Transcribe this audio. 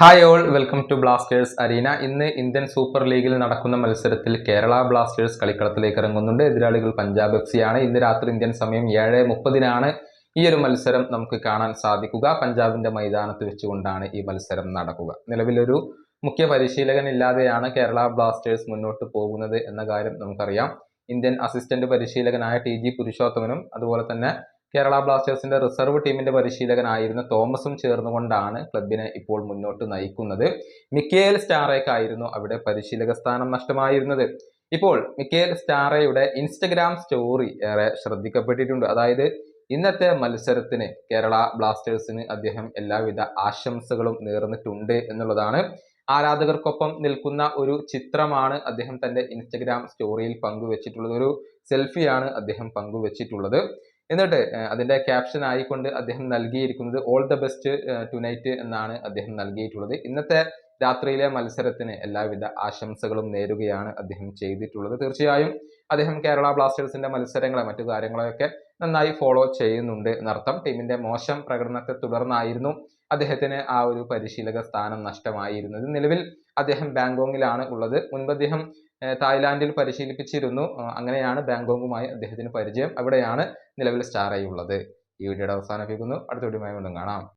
Hi all, welcome to Blasters arena. ഇന്ന് Indian super ലീഗിൽ നടക്കുന്ന മത്സരത്തിൽ കേരള ബ്ലാസ്റ്റേഴ്സ് കളിക്കളത്തിലേക്ക് ഇറങ്ങുന്നുണ്ട്. എതിരാളികൾ പഞ്ചാബ് FC ആണ്. ഇന്ന് രാത്രി ഇന്ത്യൻ സമയം 7:30 ഈ ഒരു മത്സരം നമുക്ക് കാണാൻ സാധിക്കുക. പഞ്ചാബിന്റെ മൈതാനത്ത് വെച്ചുകൊണ്ടാണ് ഈ മത്സരം നടക്കുക. നിലവിലൊരു മുഖ്യ പരിശീലകൻ ഇല്ലാതെയാണ് കേരള ബ്ലാസ്റ്റേഴ്സ് മുന്നോട്ട് പോകുന്നത് എന്ന കാര്യം നമുക്കറിയാം. ഇന്ത്യൻ അസിസ്റ്റന്റ് പരിശീലകനായ TG പുരുഷോത്തമനും അതുപോലെ തന്നെ കേരള ബ്ലാസ്റ്റേഴ്സിന്റെ റിസർവ് ടീമിന്റെ പരിശീലകനായിരുന്ന തോമസും ചേർന്നുകൊണ്ടാണ് ക്ലബിനെ ഇപ്പോൾ മുന്നോട്ട് നയിക്കുന്നത്. മിക്കേൽ സ്റ്റാറേക്കായിരുന്നു അവിടെ പരിശീലക സ്ഥാനം നഷ്ടമായിരുന്നത്. ഇപ്പോൾ മിക്കേൽ സ്റ്റാറയുടെ ഇൻസ്റ്റഗ്രാം സ്റ്റോറി ഏറെ ശ്രദ്ധിക്കപ്പെട്ടിട്ടുണ്ട്. അതായത് ഇന്നത്തെ മത്സരത്തിന് കേരള ബ്ലാസ്റ്റേഴ്സിന് അദ്ദേഹം എല്ലാവിധ ആശംസകളും നേർന്നിട്ടുണ്ട് എന്നുള്ളതാണ്. ആരാധകർക്കൊപ്പം നിൽക്കുന്ന ഒരു ചിത്രമാണ് അദ്ദേഹം തന്റെ ഇൻസ്റ്റഗ്രാം സ്റ്റോറിയിൽ പങ്കുവച്ചിട്ടുള്ളത്. ഒരു സെൽഫിയാണ് അദ്ദേഹം പങ്കുവച്ചിട്ടുള്ളത്. എന്നിട്ട് അതിന്റെ ക്യാപ്ഷൻ ആയിക്കൊണ്ട് അദ്ദേഹം നൽകിയിരിക്കുന്നത് ഓൾ ദ ബെസ്റ്റ് ടുനൈറ്റ് എന്നാണ് അദ്ദേഹം നൽകിയിട്ടുള്ളത്. ഇന്നത്തെ രാത്രിയിലെ മത്സരത്തിന് എല്ലാവിധ ആശംസകളും നേരുകയാണ് അദ്ദേഹം ചെയ്തിട്ടുള്ളത്. തീർച്ചയായും അദ്ദേഹം കേരള ബ്ലാസ്റ്റേഴ്സിന്റെ മത്സരങ്ങളെ മറ്റു കാര്യങ്ങളെയൊക്കെ നന്നായി ഫോളോ ചെയ്യുന്നുണ്ട് എന്നർത്ഥം. ടീമിന്റെ മോശം പ്രകടനത്തെ തുടർന്നായിരുന്നു അദ്ദേഹത്തിന് ആ ഒരു പരിശീലക സ്ഥാനം നഷ്ടമായിരുന്നത്. നിലവിൽ അദ്ദേഹം ബാങ്കോങ്ങിലാണ് ഉള്ളത്. മുൻപ് അദ്ദേഹം തായ്ലാന്റിൽ പരിശീലിപ്പിച്ചിരുന്നു. അങ്ങനെയാണ് ബാങ്കോങ്ങുമായി അദ്ദേഹത്തിന് പരിചയം. അവിടെയാണ് നിലവിൽ സ്റ്റാറായി ഉള്ളത്. ഈ വീഡിയോയുടെ അവസാനിപ്പിക്കുന്നു. അടുത്ത വീഡിയോയുമായി വീണ്ടും കാണാം.